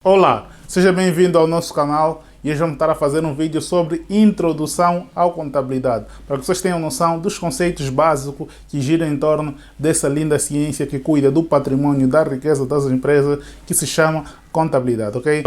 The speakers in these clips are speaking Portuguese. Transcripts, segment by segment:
Olá, seja bem-vindo ao nosso canal e hoje vamos estar a fazer um vídeo sobre introdução à contabilidade, para que vocês tenham noção dos conceitos básicos que giram em torno dessa linda ciência que cuida do patrimônio, da riqueza das empresas, que se chama contabilidade, ok?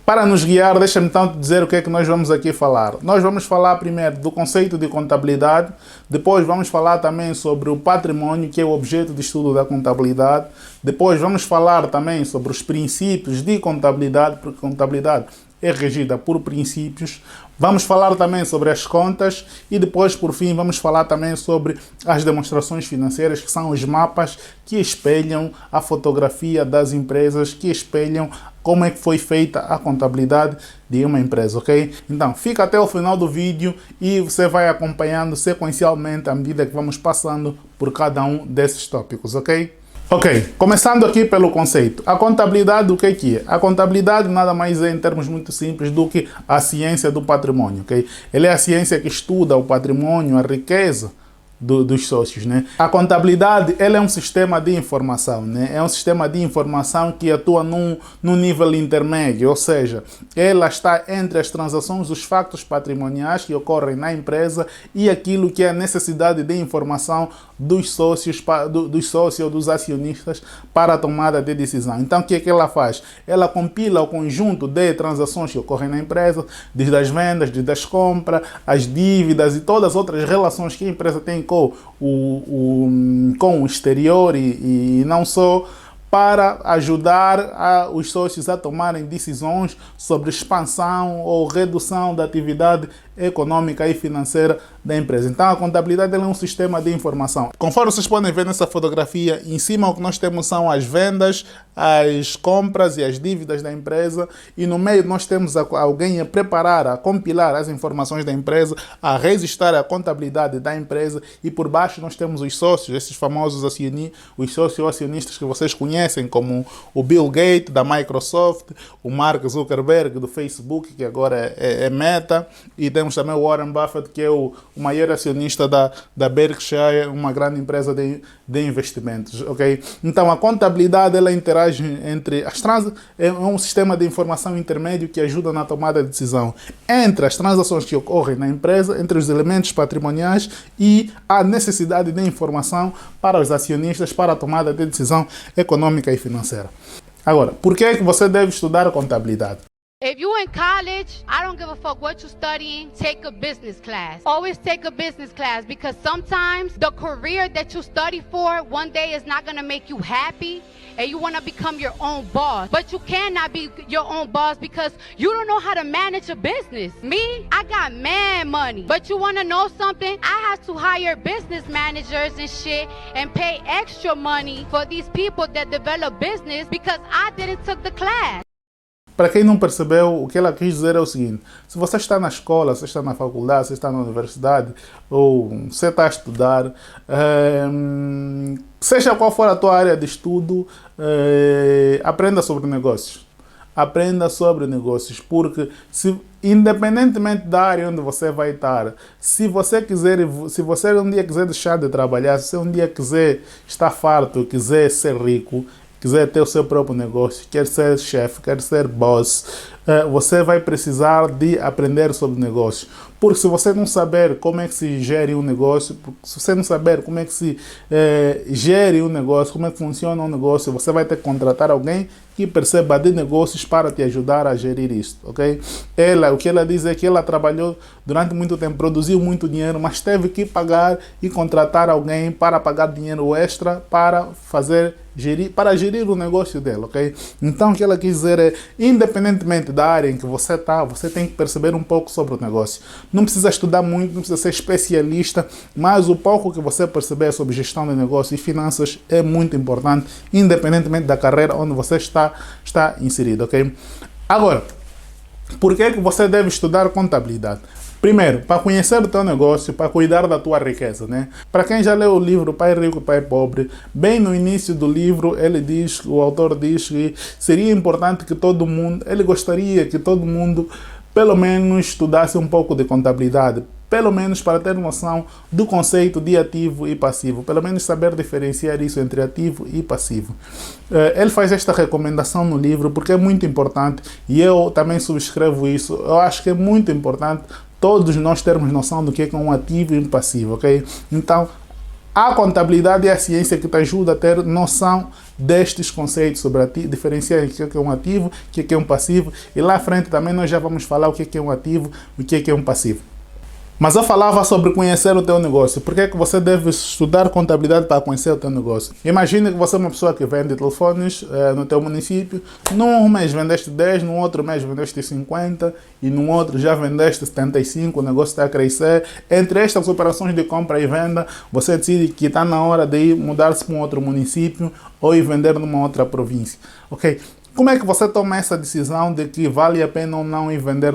Para nos guiar, deixa-me então dizer o que é que nós vamos aqui falar. Nós vamos falar primeiro do conceito de contabilidade, depois vamos falar também sobre o patrimônio, que é o objeto de estudo da contabilidade, depois vamos falar também sobre os princípios de contabilidade, porque contabilidade é regida por princípios. Vamos falar também sobre as contas e depois, por fim, vamos falar também sobre as demonstrações financeiras, que são os mapas que espelham a fotografia das empresas, que espelham como é que foi feita a contabilidade de uma empresa, ok? Então, fica até o final do vídeo e você vai acompanhando sequencialmente à medida que vamos passando por cada um desses tópicos, ok? Ok, começando aqui pelo conceito. A contabilidade, o que é? A contabilidade nada mais é, em termos muito simples, do que a ciência do patrimônio, ok? Ela é a ciência que estuda o patrimônio, a riqueza dos sócios, né? A contabilidade, ela é um sistema de informação, né? É um sistema de informação que atua num nível intermédio, ou seja, ela está entre as transações, os factos patrimoniais que ocorrem na empresa e aquilo que é a necessidade de informação dos sócios, ou dos acionistas para a tomada de decisão. Então, o que é que ela faz? Ela compila o conjunto de transações que ocorrem na empresa, desde as vendas, desde as compras, as dívidas e todas as outras relações que a empresa tem com o exterior e não só, para ajudar os sócios a tomarem decisões sobre expansão ou redução da atividade econômica e financeira da empresa. Então a contabilidade é um sistema de informação. Conforme vocês podem ver nessa fotografia, em cima o que nós temos são as vendas, as compras e as dívidas da empresa, e no meio nós temos alguém a preparar, a compilar as informações da empresa, a registrar a contabilidade da empresa, e por baixo nós temos os sócios, esses famosos acionistas, os sócio-acionistas que vocês conhecem, como o Bill Gates da Microsoft, o Mark Zuckerberg do Facebook, que agora é Meta, e temos também o Warren Buffett, que é o maior acionista da Berkshire, uma grande empresa de investimentos, ok? Então a contabilidade, ela interage entre é um sistema de informação intermédio que ajuda na tomada de decisão entre as transações que ocorrem na empresa, entre os elementos patrimoniais e a necessidade de informação para os acionistas para a tomada de decisão econômica e financeira. Agora, por que é que você deve estudar contabilidade? If you're in college, I don't give a fuck what you're studying, take a business class. Always take a business class, because sometimes the career that you study for one day is not going to make you happy and you want to become your own boss. But you cannot be your own boss because you don't know how to manage a business. Me, I got mad money. But you want to know something? I had to hire business managers and shit and pay extra money for these people that develop business because I didn't took the class. Para quem não percebeu, o que ela quis dizer é o seguinte: se você está na escola, se está na faculdade, se está na universidade, ou você está a estudar, seja qual for a tua área de estudo, aprenda sobre negócios. Aprenda sobre negócios, porque independentemente da área onde você vai estar, se você um dia quiser deixar de trabalhar, se você um dia quiser estar farto, quiser ser rico, quiser ter o seu próprio negócio, quer ser chefe, quer ser boss, você vai precisar de aprender sobre negócios. Porque se você não saber como é que se gere um negócio, se você não saber como é que se gere um negócio, como é que funciona um negócio, você vai ter que contratar alguém que perceba de negócios para te ajudar a gerir isso, ok? O que ela diz é que ela trabalhou durante muito tempo, produziu muito dinheiro, mas teve que pagar e contratar alguém para pagar dinheiro extra para gerir o negócio dela, ok? Então o que ela quis dizer é, independentemente da área em que você está, você tem que perceber um pouco sobre o negócio. Não precisa estudar muito, não precisa ser especialista, mas o pouco que você perceber sobre gestão de negócio e finanças é muito importante, independentemente da carreira onde você está inserido, ok? Agora, por que é que você deve estudar contabilidade? Primeiro, para conhecer o teu negócio, para cuidar da tua riqueza, né? Para quem já leu o livro Pai Rico e Pai Pobre, bem no início do livro, o autor diz que seria importante que ele gostaria que todo mundo pelo menos estudasse um pouco de contabilidade, pelo menos para ter noção do conceito de ativo e passivo, pelo menos saber diferenciar isso entre ativo e passivo. Ele faz esta recomendação no livro porque é muito importante e eu também subscrevo isso. Eu acho que é muito importante todos nós termos noção do que é um ativo e um passivo, ok? Então, a contabilidade é a ciência que te ajuda a ter noção destes conceitos sobre ativo, diferenciar o que é um ativo, o que é um passivo, e lá à frente também nós já vamos falar o que é um ativo e o que é um passivo. Mas eu falava sobre conhecer o teu negócio. Por que é que você deve estudar contabilidade para conhecer o teu negócio? Imagine que você é uma pessoa que vende telefones no teu município. Num mês vendeste 10, no outro mês vendeste 50 e no outro já vendeste 75, o negócio está a crescer. Entre estas operações de compra e venda, você decide que está na hora de ir mudar-se para um outro município ou ir vender numa outra província. Ok? Como é que você toma essa decisão de que vale a pena ou não ir vender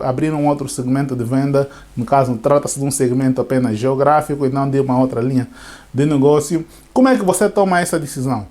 abrir um outro segmento de venda? No caso, trata-se de um segmento apenas geográfico e não de uma outra linha de negócio. Como é que você toma essa decisão?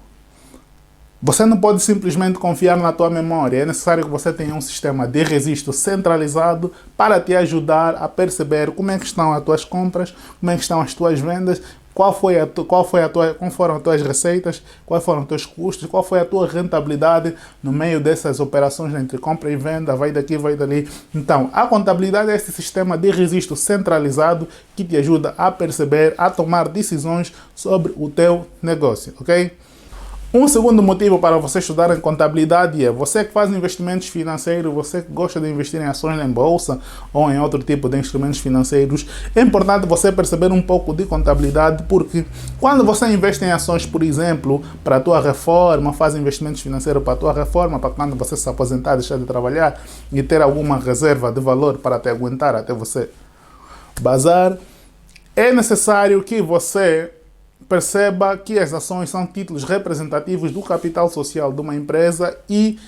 Você não pode simplesmente confiar na tua memória. É necessário que você tenha um sistema de registro centralizado para te ajudar a perceber como é que estão as tuas compras, como é que estão as tuas vendas, qual foram as tuas receitas, quais foram os teus custos, qual foi a tua rentabilidade no meio dessas operações entre compra e venda, vai daqui, vai dali. Então, a contabilidade é esse sistema de registro centralizado que te ajuda a perceber, a tomar decisões sobre o teu negócio, ok? Um segundo motivo para você estudar em contabilidade é você que faz investimentos financeiros, você que gosta de investir em ações em bolsa ou em outro tipo de instrumentos financeiros. É importante você perceber um pouco de contabilidade porque quando você investe em ações, por exemplo, para a tua reforma, faz investimentos financeiros para a tua reforma, para quando você se aposentar, deixar de trabalhar e ter alguma reserva de valor para te aguentar até você bazar, é necessário que você perceba que as ações são títulos representativos do capital social de uma empresa e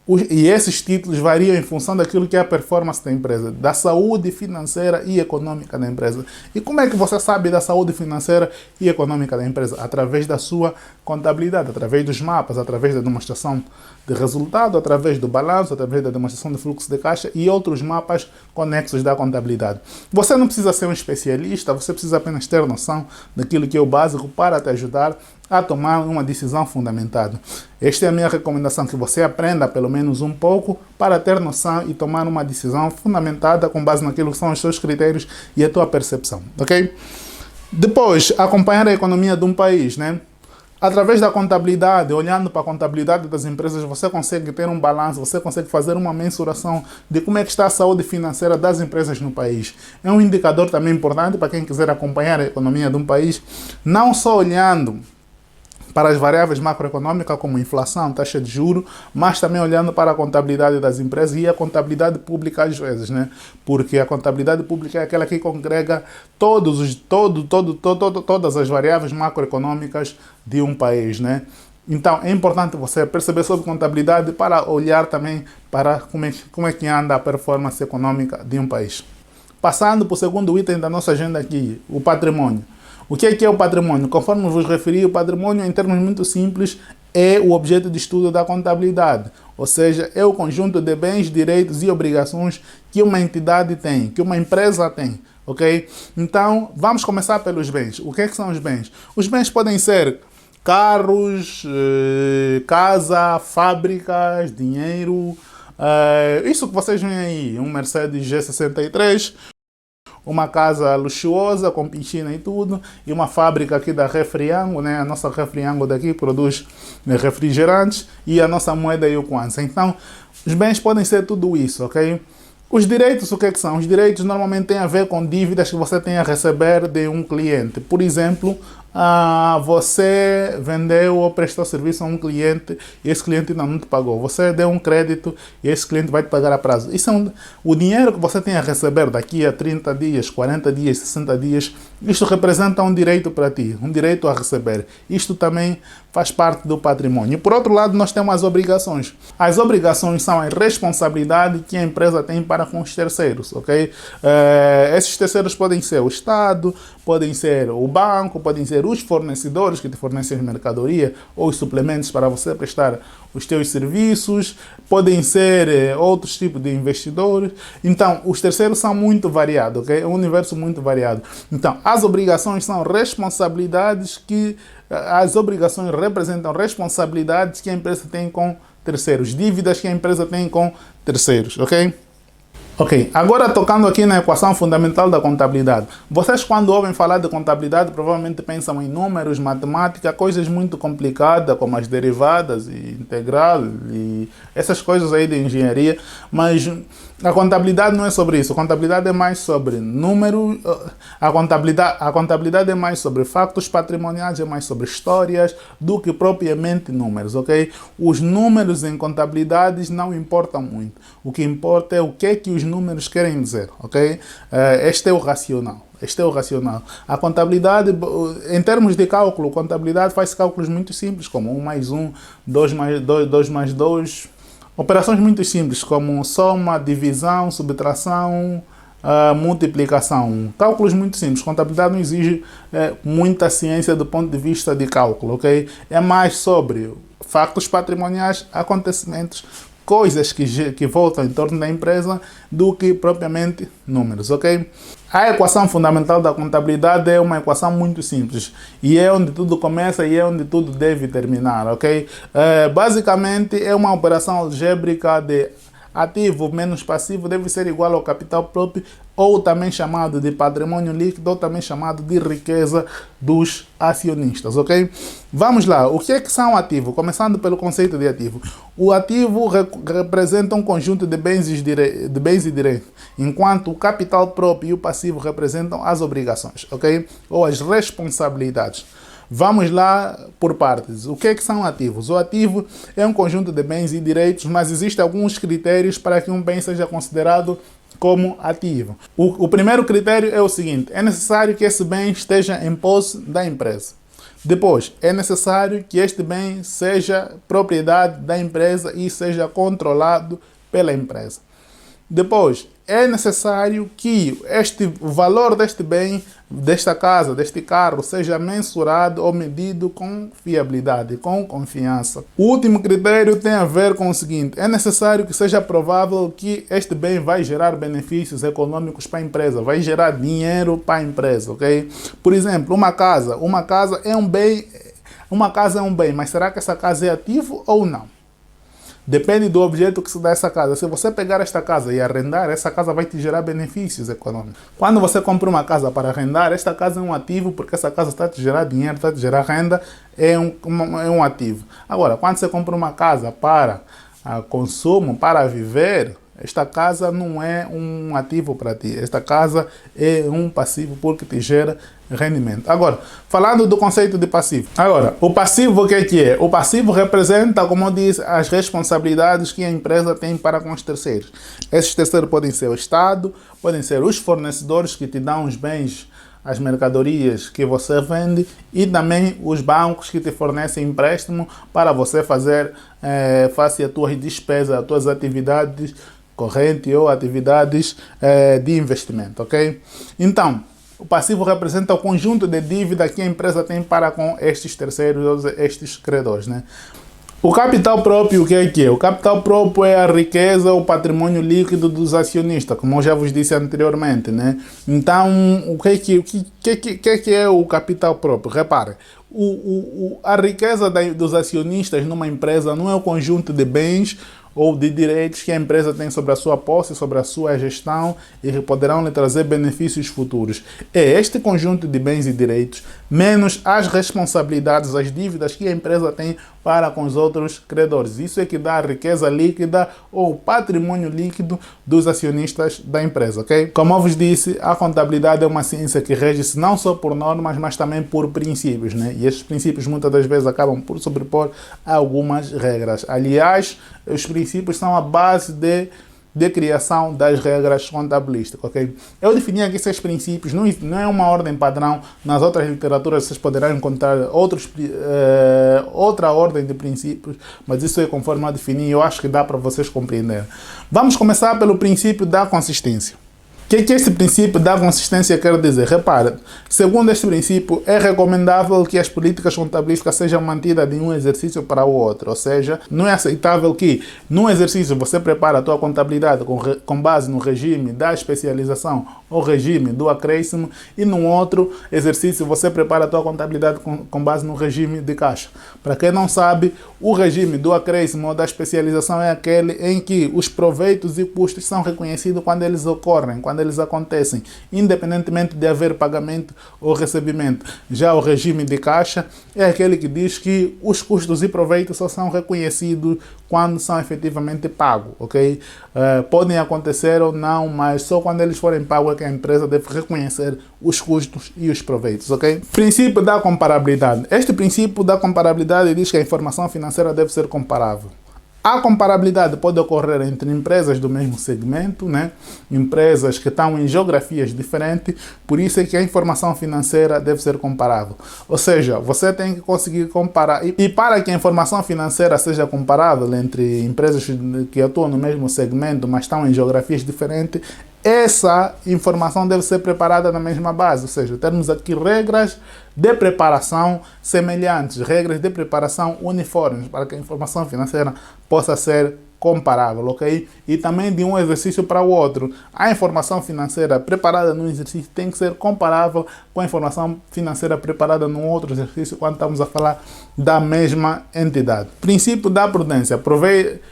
esses títulos variam em função daquilo que é a performance da empresa, da saúde financeira e econômica da empresa. E como é que você sabe da saúde financeira e econômica da empresa? Através da sua contabilidade, através dos mapas, através da demonstração de resultado, através do balanço, através da demonstração de fluxo de caixa e outros mapas conexos da contabilidade. Você não precisa ser um especialista, você precisa apenas ter noção daquilo que é o básico para te ajudar a tomar uma decisão fundamentada. Esta é a minha recomendação, que você aprenda pelo menos um pouco para ter noção e tomar uma decisão fundamentada com base naquilo que são os seus critérios e a tua percepção, ok? Depois, acompanhar a economia de um país, né? Através da contabilidade, olhando para a contabilidade das empresas, você consegue ter um balanço, você consegue fazer uma mensuração de como é que está a saúde financeira das empresas no país. É um indicador também importante para quem quiser acompanhar a economia de um país, não só olhando para as variáveis macroeconômicas como inflação, taxa de juros, mas também olhando para a contabilidade das empresas e a contabilidade pública às vezes, né? Porque a contabilidade pública é aquela que congrega todas as variáveis macroeconômicas de um país, né? Então é importante você perceber sobre contabilidade para olhar também para como é que anda a performance econômica de um país. Passando para o segundo item da nossa agenda aqui, o patrimônio. O que é o patrimônio? Conforme vos referi, o patrimônio, em termos muito simples, é o objeto de estudo da contabilidade. Ou seja, é o conjunto de bens, direitos e obrigações que uma entidade tem, que uma empresa tem. Ok? Então, vamos começar pelos bens. O que é que são os bens? Os bens podem ser carros, casa, fábricas, dinheiro. Isso que vocês veem aí, um Mercedes G63. Uma casa luxuosa, com piscina e tudo, e uma fábrica aqui da Refriango, né? A nossa Refriango daqui produz refrigerantes, e a nossa moeda é o Kwanza. Então, os bens podem ser tudo isso, ok? Os direitos, o que é que são? Os direitos normalmente têm a ver com dívidas que você tem a receber de um cliente. Por exemplo, você vendeu ou prestou serviço a um cliente e esse cliente ainda não te pagou. Você deu um crédito e esse cliente vai te pagar a prazo. Isso é o dinheiro que você tem a receber daqui a 30 dias, 40 dias, 60 dias. Isto representa um direito para ti, um direito a receber. Isto também faz parte do patrimônio. E por outro lado, nós temos as obrigações. As obrigações são a responsabilidade que a empresa tem para com os terceiros, ok? Esses terceiros podem ser o Estado, podem ser o banco, podem ser os fornecedores que te fornecem mercadoria ou os suplementos para você prestar os teus serviços, podem ser outros tipos de investidores. Então, os terceiros são muito variados, ok? É um universo muito variado. Então, as obrigações são responsabilidades que... As obrigações representam responsabilidades que a empresa tem com terceiros, dívidas que a empresa tem com terceiros, ok? Ok, agora tocando aqui na equação fundamental da contabilidade. Vocês quando ouvem falar de contabilidade provavelmente pensam em números, matemática, coisas muito complicadas como as derivadas e integral e essas coisas aí de engenharia, mas a contabilidade não é sobre isso. A contabilidade é mais sobre números, a contabilidade é mais sobre factos patrimoniais, é mais sobre histórias do que propriamente números, ok? Os números em contabilidade não importam muito. O que importa é o que é que os números querem dizer, ok? Este é o racional. Este é o racional. A contabilidade, em termos de cálculo, contabilidade faz cálculos muito simples, como 1 mais 1, 2 mais 2. Operações muito simples, como soma, divisão, subtração, multiplicação. Cálculos muito simples. Contabilidade não exige muita ciência do ponto de vista de cálculo, ok? É mais sobre factos patrimoniais, acontecimentos, coisas que voltam em torno da empresa do que propriamente números, ok? A equação fundamental da contabilidade é uma equação muito simples e é onde tudo começa e é onde tudo deve terminar, ok? Basicamente é uma operação algébrica de ativo menos passivo deve ser igual ao capital próprio, ou também chamado de patrimônio líquido, ou também chamado de riqueza dos acionistas, ok? Vamos lá, o que é que são ativos? Começando pelo conceito de ativo. O ativo representa um conjunto de bens e direitos, enquanto o capital próprio e o passivo representam as obrigações, ok? Ou as responsabilidades. Vamos lá por partes. O que é que são ativos? O ativo é um conjunto de bens e direitos, mas existem alguns critérios para que um bem seja considerado como ativo. O primeiro critério é o seguinte: é necessário que esse bem esteja em posse da empresa. Depois, é necessário que este bem seja propriedade da empresa e seja controlado pela empresa. Depois, é necessário que o valor deste bem, desta casa, deste carro, seja mensurado ou medido com fiabilidade, com confiança. O último critério tem a ver com o seguinte: é necessário que seja provável que este bem vai gerar benefícios econômicos para a empresa, vai gerar dinheiro para a empresa, ok? Por exemplo, uma casa é um bem, mas será que essa casa é ativo ou não? Depende do objeto que se dá a essa casa. Se você pegar esta casa e arrendar, essa casa vai te gerar benefícios econômicos. Quando você compra uma casa para arrendar, esta casa é um ativo porque essa casa está a te gerar dinheiro, está a te gerar renda, é um ativo. Agora, quando você compra uma casa para consumo, para viver, esta casa não é um ativo para ti. Esta casa é um passivo porque te gera rendimento. Agora, falando do conceito de passivo. Agora, o passivo o que é? O passivo representa, como eu disse, as responsabilidades que a empresa tem para com os terceiros. Esses terceiros podem ser o Estado, podem ser os fornecedores que te dão os bens, as mercadorias que você vende, e também os bancos que te fornecem empréstimo para você fazer face às tuas despesas, às tuas atividades correntes ou atividades de investimento, ok? Então, o passivo representa o conjunto de dívida que a empresa tem para com estes terceiros, estes credores, né? O capital próprio, o que é? O capital próprio é a riqueza, o patrimônio líquido dos acionistas, como eu já vos disse anteriormente, né? Então, o que é o capital próprio? Repare, a riqueza dos acionistas numa empresa não é o conjunto de bens ou de direitos que a empresa tem sobre a sua posse, sobre a sua gestão e que poderão lhe trazer benefícios futuros. É este conjunto de bens e direitos, menos as responsabilidades, as dívidas que a empresa tem para com os outros credores. Isso é que dá a riqueza líquida ou patrimônio líquido dos acionistas da empresa, ok? Como eu vos disse, a contabilidade é uma ciência que rege-se não só por normas, mas também por princípios, né? E esses princípios muitas das vezes acabam por sobrepor algumas regras. Aliás, os princípios são a base de criação das regras contabilísticas, ok? Eu defini aqui 6 princípios, não é uma ordem padrão. Nas outras literaturas vocês poderão encontrar outra ordem de princípios, mas isso é conforme eu defini e eu acho que dá para vocês compreender. Vamos começar pelo princípio da consistência. O que esse princípio da consistência quer dizer? Repara, segundo este princípio, é recomendável que as políticas contabilísticas sejam mantidas de um exercício para o outro, ou seja, não é aceitável que num exercício você prepara a tua contabilidade com base no regime da especialização ou regime do acréscimo e num outro exercício você prepara a tua contabilidade com base no regime de caixa. Para quem não sabe, o regime do acréscimo ou da especialização é aquele em que os proveitos e custos são reconhecidos quando eles ocorrem, quando eles acontecem, independentemente de haver pagamento ou recebimento. Já o regime de caixa é aquele que diz que os custos e proveitos só são reconhecidos quando são efetivamente pagos, ok? Podem acontecer ou não, mas só quando eles forem pagos é que a empresa deve reconhecer os custos e os proveitos, ok? Princípio da comparabilidade. Este princípio da comparabilidade diz que a informação financeira deve ser comparável. A comparabilidade pode ocorrer entre empresas do mesmo segmento, né? Empresas que estão em geografias diferentes, por isso é que a informação financeira deve ser comparável. Ou seja, você tem que conseguir comparar. E para que a informação financeira seja comparável entre empresas que atuam no mesmo segmento, mas estão em geografias diferentes, essa informação deve ser preparada na mesma base, ou seja, temos aqui regras de preparação semelhantes, regras de preparação uniformes, para que a informação financeira possa ser comparável, ok? E também de um exercício para o outro. A informação financeira preparada num exercício tem que ser comparável com a informação financeira preparada num outro exercício quando estamos a falar da mesma entidade. Princípio da prudência.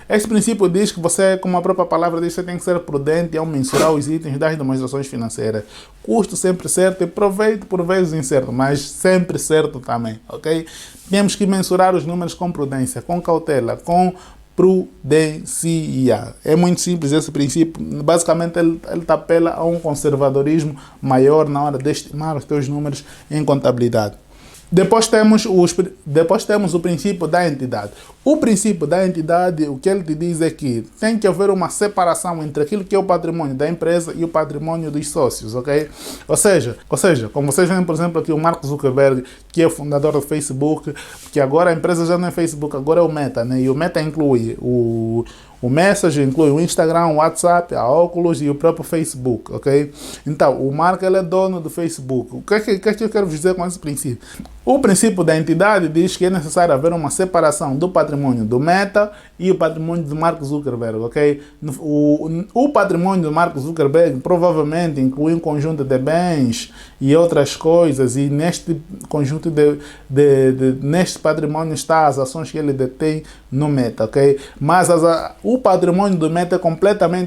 Este princípio diz que você, como a própria palavra diz, você tem que ser prudente ao mensurar os itens das demonstrações financeiras. Custo sempre certo e proveito por vezes incerto, mas sempre certo também, ok? Temos que mensurar os números com prudência, com cautela, com prudência. É muito simples esse princípio. Basicamente, ele apela a um conservadorismo maior na hora de estimar os teus números em contabilidade. Depois temos o princípio da entidade. O princípio da entidade, o que ele te diz é que tem que haver uma separação entre aquilo que é o patrimônio da empresa e o patrimônio dos sócios, ok? Ou seja, como vocês veem, por exemplo, aqui o Mark Zuckerberg, que é o fundador do Facebook, que agora a empresa já não é Facebook, agora é o Meta, né? E o Meta inclui o Message, inclui o Instagram, o WhatsApp, a Oculus e o próprio Facebook, ok? Então, o Mark ele é dono do Facebook. O que é que eu quero dizer com esse princípio? O princípio da entidade diz que é necessário haver uma separação do patrimônio do Meta e o patrimônio do Mark Zuckerberg, ok? O patrimônio do Mark Zuckerberg provavelmente inclui um conjunto de bens e outras coisas, e neste conjunto neste patrimônio está as ações que ele detém no Meta, ok? Mas o patrimônio do Meta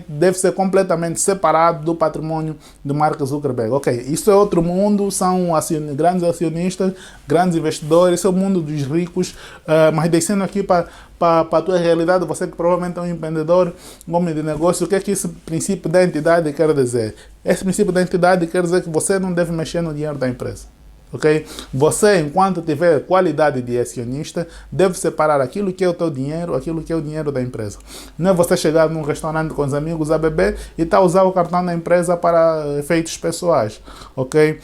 deve ser completamente separado do patrimônio do Mark Zuckerberg, ok? Isso é outro mundo, são grandes acionistas, grandes investidores, esse é o mundo dos ricos, mas descendo aqui para a tua realidade, você que provavelmente é um empreendedor, um homem de negócio, o que é que esse princípio da entidade quer dizer? Esse princípio da entidade quer dizer que você não deve mexer no dinheiro da empresa. Ok? Você, enquanto tiver qualidade de acionista, deve separar aquilo que é o teu dinheiro, aquilo que é o dinheiro da empresa. Não é você chegar num restaurante com os amigos a beber e usar o cartão da empresa para efeitos pessoais. Ok?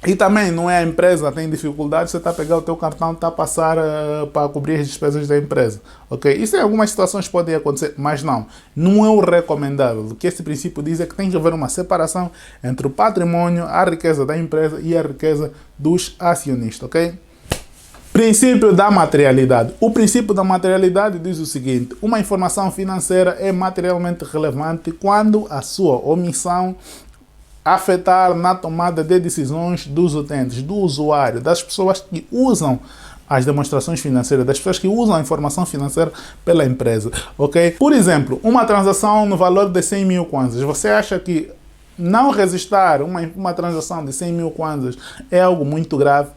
E também não é a empresa tem dificuldade, você está a pegar o teu cartão e a passar para cobrir as despesas da empresa. Ok? Isso em algumas situações pode acontecer, mas não é o recomendável. O que esse princípio diz é que tem que haver uma separação entre o patrimônio, a riqueza da empresa e a riqueza dos acionistas. Ok? Princípio da materialidade. O princípio da materialidade diz o seguinte: uma informação financeira é materialmente relevante quando a sua omissão afetar na tomada de decisões dos utentes, do usuário, das pessoas que usam as demonstrações financeiras, das pessoas que usam a informação financeira pela empresa, ok? Por exemplo, uma transação no valor de 100 mil kwanzas. Você acha que não registrar uma transação de 100 mil kwanzas é algo muito grave?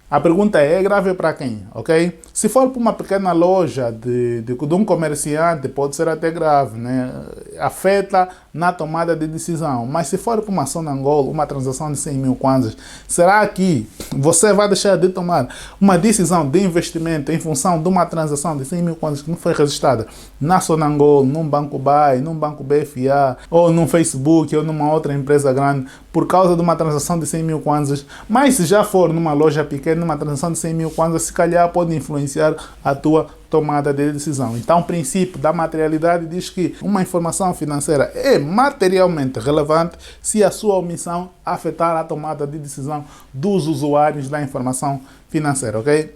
A pergunta é grave para quem, ok? Se for para uma pequena loja de um comerciante, pode ser até grave, né? Afeta na tomada de decisão. Mas se for para uma Sonangol, uma transação de 100 mil kwanzas, será que você vai deixar de tomar uma decisão de investimento em função de uma transação de 100 mil kwanzas que não foi registrada na Sonangol, num Banco Buy, num Banco BFA, ou num Facebook, ou numa outra empresa grande, por causa de uma transação de 100 mil kwanzas? Mas se já for numa loja pequena, uma transação de 100 mil kwanzas, se calhar pode influenciar a tua tomada de decisão. Então, o princípio da materialidade diz que uma informação financeira é materialmente relevante se a sua omissão afetar a tomada de decisão dos usuários da informação financeira, ok?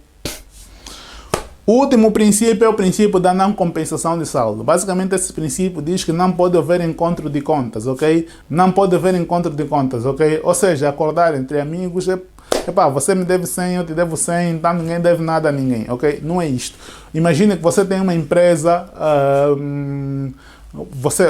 O último princípio é o princípio da não compensação de saldo. Basicamente, esse princípio diz que não pode haver encontro de contas, ok? Não pode haver encontro de contas, ok? Ou seja, acordar entre amigos é... Epá, você me deve 100, eu te devo 100, então ninguém deve nada a ninguém, ok? Não é isto. Imagine que você tem uma empresa...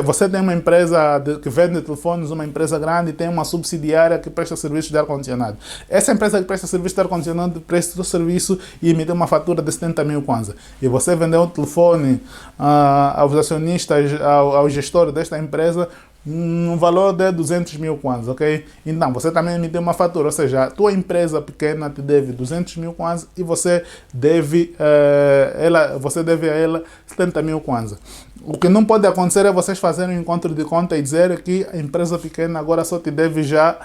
Você tem uma empresa que vende telefones, uma empresa grande, e tem uma subsidiária que presta serviços de ar-condicionado. Essa empresa que presta serviço de ar-condicionado presta o serviço e emite uma fatura de 70 mil kwanza. E você vendeu um telefone aos acionistas, ao gestor desta empresa, no valor de 200 mil kwanza, ok? Então, você também emitiu uma fatura, ou seja, a tua empresa pequena te deve 200 mil kwanza e você deve a ela 70 mil kwanza. O que não pode acontecer é vocês fazerem um encontro de conta e dizer que a empresa pequena agora só te deve já,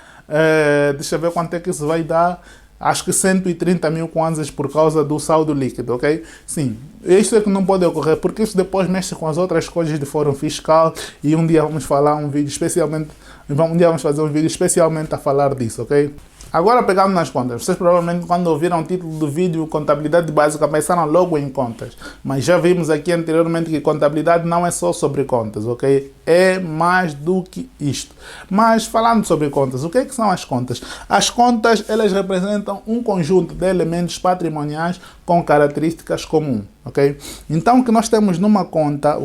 deixa eu ver quanto é que isso vai dar, acho que 130 mil kwanzas por causa do saldo líquido, ok? Sim, isso é que não pode ocorrer, porque isso depois mexe com as outras coisas de fórum fiscal e um dia vamos falar um vídeo especialmente, vamos fazer um vídeo especialmente a falar disso, ok? Agora, pegando nas contas, vocês provavelmente quando ouviram o título do vídeo Contabilidade Básica pensaram logo em contas, mas já vimos aqui anteriormente que contabilidade não é só sobre contas, ok? É mais do que isto. Mas falando sobre contas, o que é que são as contas? As contas, elas representam um conjunto de elementos patrimoniais com características comuns, ok? Então, o que nós temos numa conta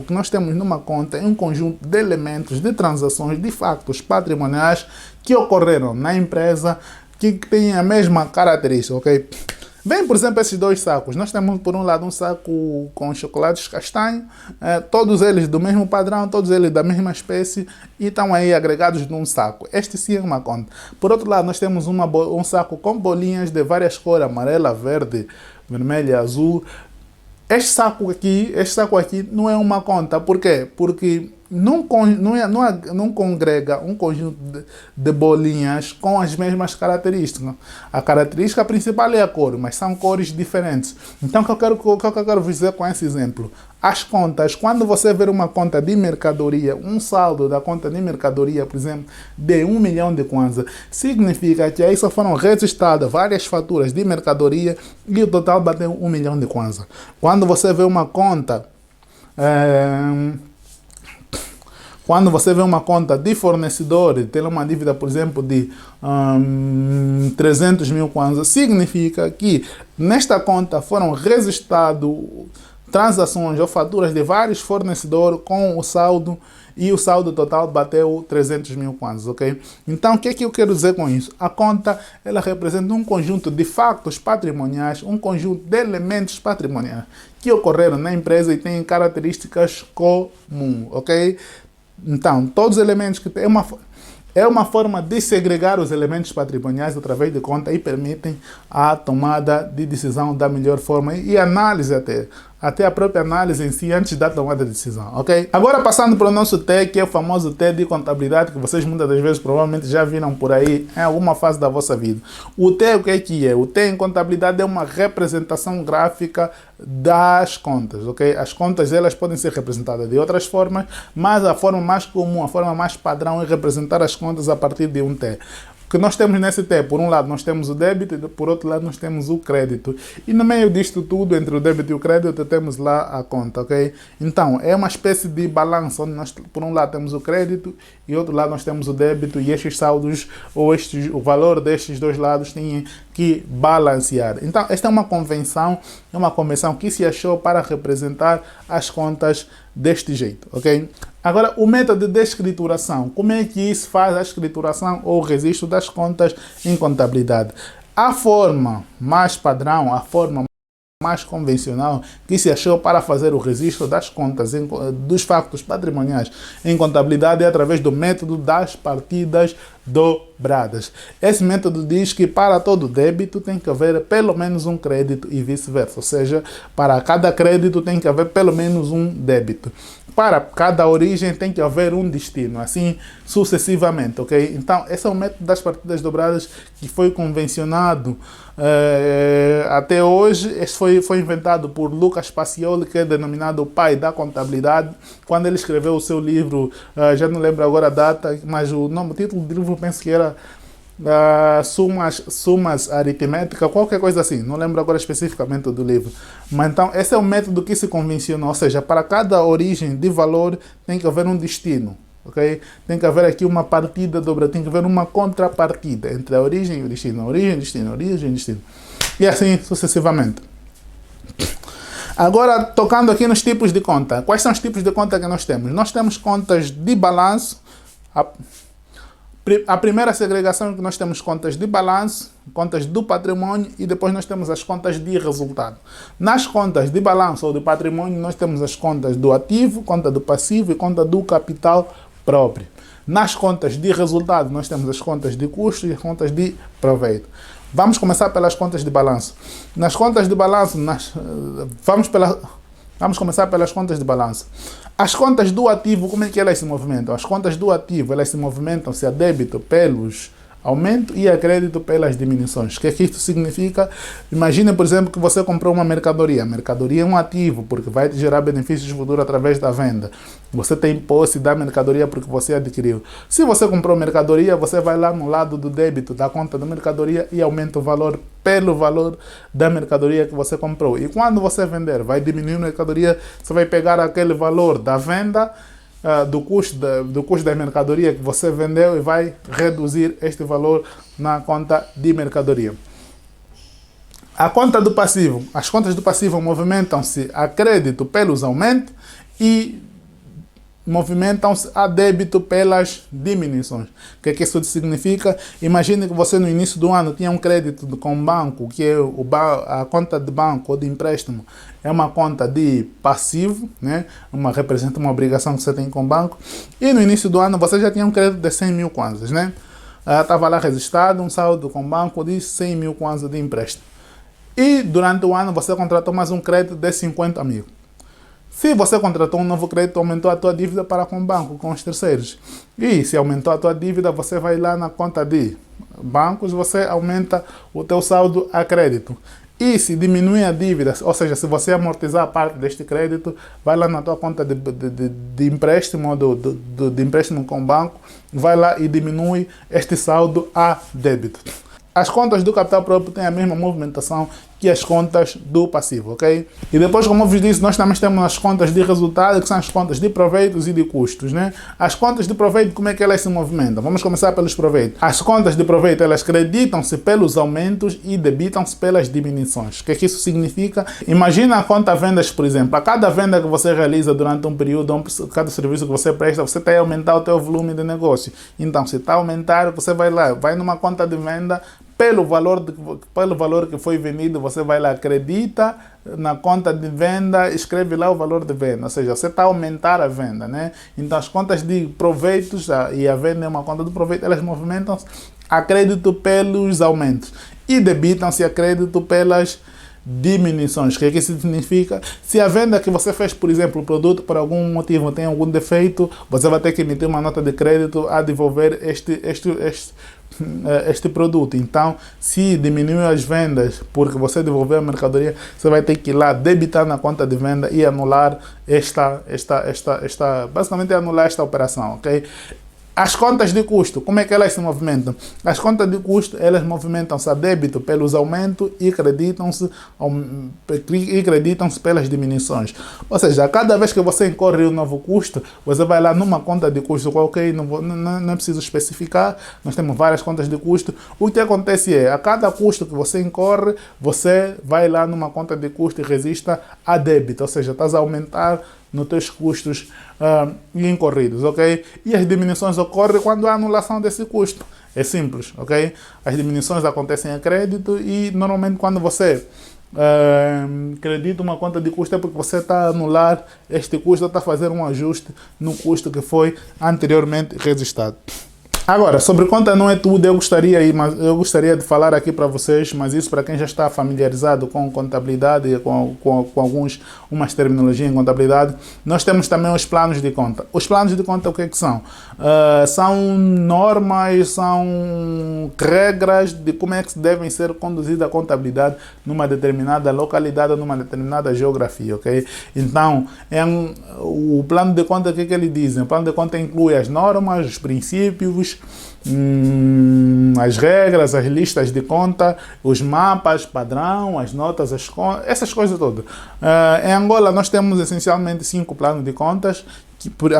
é um conjunto de elementos, de transações, de factos patrimoniais que ocorreram na empresa, que têm a mesma característica, ok? Vem, por exemplo, esses dois sacos. Nós temos, por um lado, um saco com chocolates castanho, todos eles do mesmo padrão, todos eles da mesma espécie, e estão aí agregados num saco. Este sim é uma conta. Por outro lado, nós temos um saco com bolinhas de várias cores, amarela, verde, vermelha, azul. Este saco aqui não é uma conta. Por quê? Porque não congrega um conjunto de bolinhas com as mesmas características. A característica principal é a cor, mas são cores diferentes. Então, o que eu quero dizer com esse exemplo? As contas, quando você ver uma conta de mercadoria, um saldo da conta de mercadoria, por exemplo, de 1 milhão de kwanza, significa que aí só foram registradas várias faturas de mercadoria e o total bateu 1 milhão de kwanza. Quando você vê uma conta... Quando você vê uma conta de fornecedor e tem uma dívida, por exemplo, de 300 mil kwanza, significa que nesta conta foram registradas transações ou faturas de vários fornecedores com o saldo, e o saldo total bateu 300 mil kwanzas, ok? Então, o que é que eu quero dizer com isso? A conta, ela representa um conjunto de factos patrimoniais, um conjunto de elementos patrimoniais que ocorreram na empresa e têm características comuns, ok? Então, todos os elementos que têm uma forma de segregar os elementos patrimoniais através de conta e permitem a tomada de decisão da melhor forma e análise até a própria análise em si antes da tomada de decisão, ok? Agora passando para o nosso T, que é o famoso T de contabilidade, que vocês muitas das vezes provavelmente já viram por aí em alguma fase da vossa vida. O T, o que é que é? O T em contabilidade é uma representação gráfica das contas, ok? As contas, elas podem ser representadas de outras formas, mas a forma mais comum, a forma mais padrão é representar as contas a partir de um T. O que nós temos nesse T, por um lado nós temos o débito e por outro lado nós temos o crédito. E no meio disto tudo, entre o débito e o crédito, temos lá a conta, ok? Então, é uma espécie de balanço, onde nós, por um lado temos o crédito e outro lado nós temos o débito, e estes saldos, o valor destes dois lados tem que balancear. Então, esta é uma convenção que se achou para representar as contas deste jeito, ok? Agora, o método de escrituração. Como é que isso faz a escrituração ou o registro das contas em contabilidade? A forma mais padrão, a forma mais convencional que se achou para fazer o registro das contas, dos factos patrimoniais em contabilidade é através do método das partidas dobradas. Esse método diz que para todo débito tem que haver pelo menos um crédito e vice-versa, ou seja, para cada crédito tem que haver pelo menos um débito. Para cada origem tem que haver um destino, assim sucessivamente, ok? Então, esse é o método das partidas dobradas que foi convencionado até hoje. Este foi inventado por Lucas Pacioli, que é denominado o pai da contabilidade, quando ele escreveu o seu livro, já não lembro agora a data, mas o título do livro penso que era sumas aritmética, qualquer coisa assim, não lembro agora especificamente do livro. Mas então, esse é o método que se convencionou, ou seja, para cada origem de valor tem que haver um destino, ok? Tem que haver aqui uma partida dobra, tem que haver uma contrapartida entre a origem e o destino, origem, destino, origem, destino, e assim sucessivamente. Agora, tocando aqui nos tipos de conta, quais são os tipos de conta que nós temos? Nós temos contas de balanço. A primeira segregação é que nós temos contas de balanço, contas do patrimônio e depois nós temos as contas de resultado. Nas contas de balanço ou de patrimônio nós temos as contas do ativo, conta do passivo e conta do capital próprio. Nas contas de resultado nós temos as contas de custo e as contas de proveito. Vamos começar pelas contas de balanço. Nas contas de balanço, vamos começar pelas contas de balanço. As contas do ativo, como é que elas se movimentam? As contas do ativo, elas se movimentam-se a débito pelos aumentos e a crédito pelas diminuições. O que é que isto significa? Imagine, por exemplo, que você comprou uma mercadoria. A mercadoria é um ativo, porque vai te gerar benefícios futuros através da venda. Você tem posse da mercadoria porque você adquiriu. Se você comprou mercadoria, você vai lá no lado do débito da conta da mercadoria e aumenta o valor pelo valor da mercadoria que você comprou. E quando você vender, vai diminuir a mercadoria, você vai pegar aquele valor da venda, do custo da mercadoria que você vendeu e vai reduzir este valor na conta de mercadoria. A conta do passivo. As contas do passivo movimentam-se a crédito pelos aumentos e movimentam-se a débito pelas diminuições. O que é que isso significa? Imagine que você no início do ano tinha um crédito com o banco, que é a conta de banco ou de empréstimo, é uma conta de passivo, né? Representa uma obrigação que você tem com o banco, e no início do ano você já tinha um crédito de 100 mil kwanzas, né? Estava lá registrado um saldo com o banco de 100 mil kwanzas de empréstimo. E durante o ano você contratou mais um crédito de 50 mil. Se você contratou um novo crédito, aumentou a tua dívida para com o banco, com os terceiros. E se aumentou a tua dívida, você vai lá na conta de bancos, você aumenta o teu saldo a crédito. E se diminui a dívida, ou seja, se você amortizar a parte deste crédito, vai lá na tua conta de empréstimo, de empréstimo com o banco, vai lá e diminui este saldo a débito. As contas do capital próprio têm a mesma movimentação que as contas do passivo, ok? E depois, como eu vos disse, nós também temos as contas de resultado, que são as contas de proveitos e de custos, né? As contas de proveito, como é que elas se movimentam? Vamos começar pelos proveitos. As contas de proveito, elas creditam-se pelos aumentos e debitam-se pelas diminuições. O que é que isso significa? Imagina a conta vendas, por exemplo. A cada venda que você realiza durante um período, cada serviço que você presta, você tem que aumentar o teu volume de negócio. Então, se está a aumentar, você vai lá, vai numa conta de venda, pelo valor que foi vendido, você vai lá, acredita na conta de venda, escreve lá o valor de venda, ou seja, você está a aumentar a venda, né? Então as contas de proveitos, e a venda é uma conta de proveito, elas movimentam-se a crédito pelos aumentos e debitam-se a crédito pelas diminuições. O que é que isso significa? Se a venda que você fez, por exemplo, o produto por algum motivo tem algum defeito, você vai ter que emitir uma nota de crédito a devolver este produto. Então, se diminuiu as vendas porque você devolveu a mercadoria, você vai ter que ir lá debitar na conta de venda e anular basicamente anular esta operação, ok? As contas de custo, como é que elas se movimentam? As contas de custo, elas movimentam-se a débito pelos aumentos e acreditam-se pelas diminuições. Ou seja, cada vez que você incorre um novo custo, você vai lá numa conta de custo qualquer, não é preciso especificar, nós temos várias contas de custo. O que acontece é, a cada custo que você incorre, você vai lá numa conta de custo e resista a débito, ou seja, estás a aumentar nos teus custos incorridos, ok? E as diminuições ocorrem quando há anulação desse custo. É simples, ok? As diminuições acontecem a crédito e normalmente quando você credita uma conta de custo é porque você está a anular este custo, está a fazer um ajuste no custo que foi anteriormente registrado. Agora, sobre conta não é tudo, eu gostaria de falar aqui para vocês, mas isso para quem já está familiarizado com contabilidade e com umas terminologias em contabilidade, nós temos também os planos de conta. Os planos de conta o que é que são? São normas, são regras de como é que devem ser conduzida a contabilidade numa determinada localidade, numa determinada geografia, ok? Então, o plano de conta, o que é que ele diz? O plano de conta inclui as normas, os princípios, as regras, as listas de conta, os mapas padrão, as notas, essas coisas todas. Em Angola nós temos essencialmente 5 planos de contas,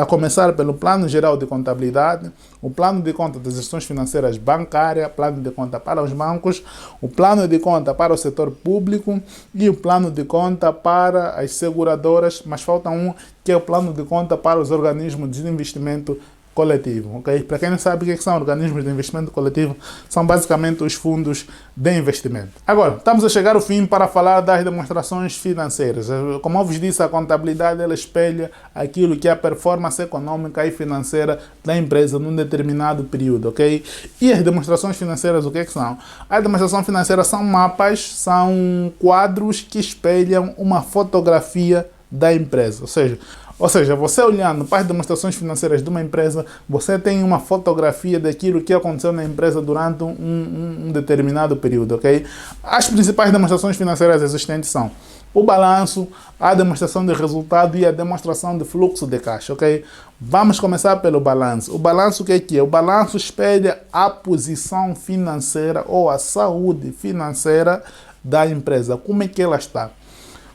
a começar pelo Plano Geral de Contabilidade, o Plano de Conta das Gestões Financeiras Bancária, Plano de Conta para os bancos, o Plano de Conta para o setor público e o Plano de Conta para as seguradoras, mas falta um, que é o Plano de Conta para os organismos de investimento coletivo, ok? Para quem não sabe o que são organismos de investimento coletivo, são basicamente os fundos de investimento. Agora, estamos a chegar ao fim para falar das demonstrações financeiras. Como eu vos disse, a contabilidade ela espelha aquilo que é a performance econômica e financeira da empresa num determinado período, ok? E as demonstrações financeiras, o que são? As demonstrações financeiras são mapas, são quadros que espelham uma fotografia da empresa, ou seja, você olhando para as demonstrações financeiras de uma empresa, você tem uma fotografia daquilo que aconteceu na empresa durante um determinado período, ok? As principais demonstrações financeiras existentes são o balanço, a demonstração de resultado e a demonstração de fluxo de caixa, ok? Vamos começar pelo balanço. O balanço o que é? O balanço espelha a posição financeira ou a saúde financeira da empresa, como é que ela está.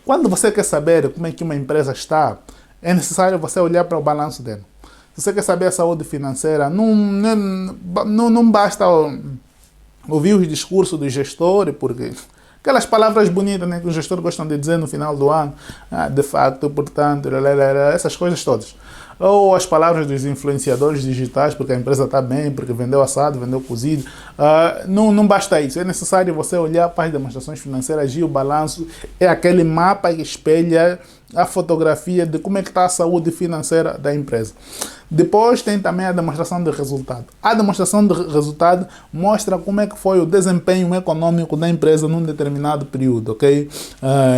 Quando você quer saber como é que uma empresa está, é necessário você olhar para o balanço dela. Se você quer saber a saúde financeira, não basta ouvir os discursos do gestor, porque aquelas palavras bonitas, né, que os gestores gostam de dizer no final do ano, de facto, portanto, essas coisas todas. Ou as palavras dos influenciadores digitais, porque a empresa está bem, porque vendeu assado, vendeu cozido. Não basta isso, é necessário você olhar para as demonstrações financeiras e o balanço é aquele mapa que espelha a fotografia de como é que está a saúde financeira da empresa. Depois tem também a demonstração de resultado. A demonstração de resultado mostra como é que foi o desempenho econômico da empresa num determinado período, ok?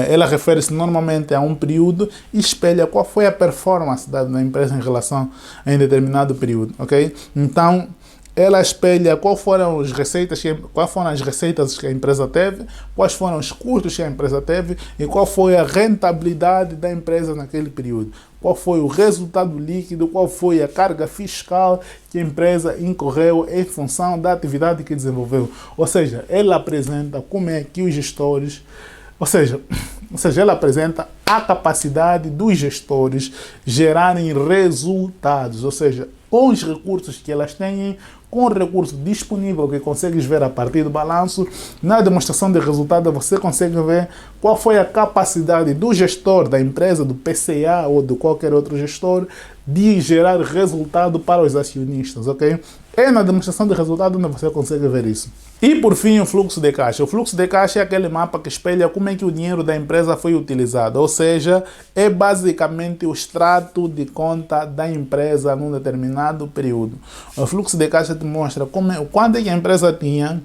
Ela refere-se normalmente a um período e espelha qual foi a performance da empresa em relação a um determinado período, ok? Então, ela espelha quais foram as receitas que a empresa teve, quais foram os custos que a empresa teve e qual foi a rentabilidade da empresa naquele período. Qual foi o resultado líquido, qual foi a carga fiscal que a empresa incorreu em função da atividade que desenvolveu. Ou seja, ela apresenta como é que os gestores, ou seja, ela apresenta a capacidade dos gestores gerarem resultados, ou seja, com os recursos que elas têm, com o recurso disponível que consegues ver a partir do balanço, na demonstração de resultado você consegue ver qual foi a capacidade do gestor da empresa, do PCA ou de qualquer outro gestor, de gerar resultado para os acionistas, ok? É na demonstração de resultado onde você consegue ver isso. E por fim, o fluxo de caixa. O fluxo de caixa é aquele mapa que espelha como é que o dinheiro da empresa foi utilizado, ou seja, é basicamente o extrato de conta da empresa num determinado período. O fluxo de caixa te mostra quanto é que a empresa tinha,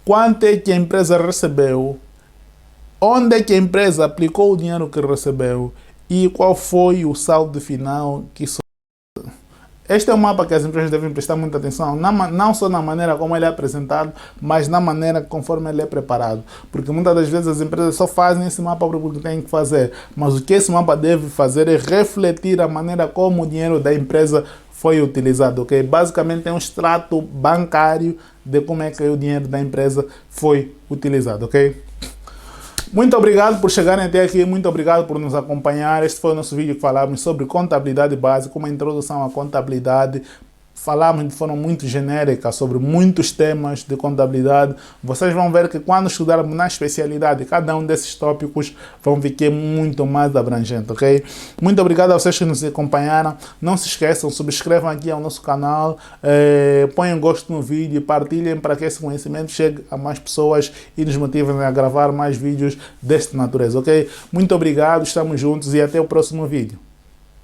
quanto é que a empresa recebeu, onde é que a empresa aplicou o dinheiro que recebeu e qual foi o saldo final que sobrou. Este é um mapa que as empresas devem prestar muita atenção, não só na maneira como ele é apresentado, mas na maneira conforme ele é preparado. Porque muitas das vezes as empresas só fazem esse mapa porque têm que fazer, mas o que esse mapa deve fazer é refletir a maneira como o dinheiro da empresa foi utilizado, ok? Basicamente é um extrato bancário de como é que o dinheiro da empresa foi utilizado, ok? Muito obrigado por chegarem até aqui, muito obrigado por nos acompanhar. Este foi o nosso vídeo que falamos sobre contabilidade básica, uma introdução à contabilidade. Falamos de forma muito genérica sobre muitos temas de contabilidade. Vocês vão ver que quando estudarmos na especialidade, cada um desses tópicos vão ficar muito mais abrangente, ok? Muito obrigado a vocês que nos acompanharam. Não se esqueçam, subscrevam aqui ao nosso canal, ponham gosto no vídeo e partilhem para que esse conhecimento chegue a mais pessoas e nos motivem a gravar mais vídeos desta natureza, ok? Muito obrigado, estamos juntos e até o próximo vídeo.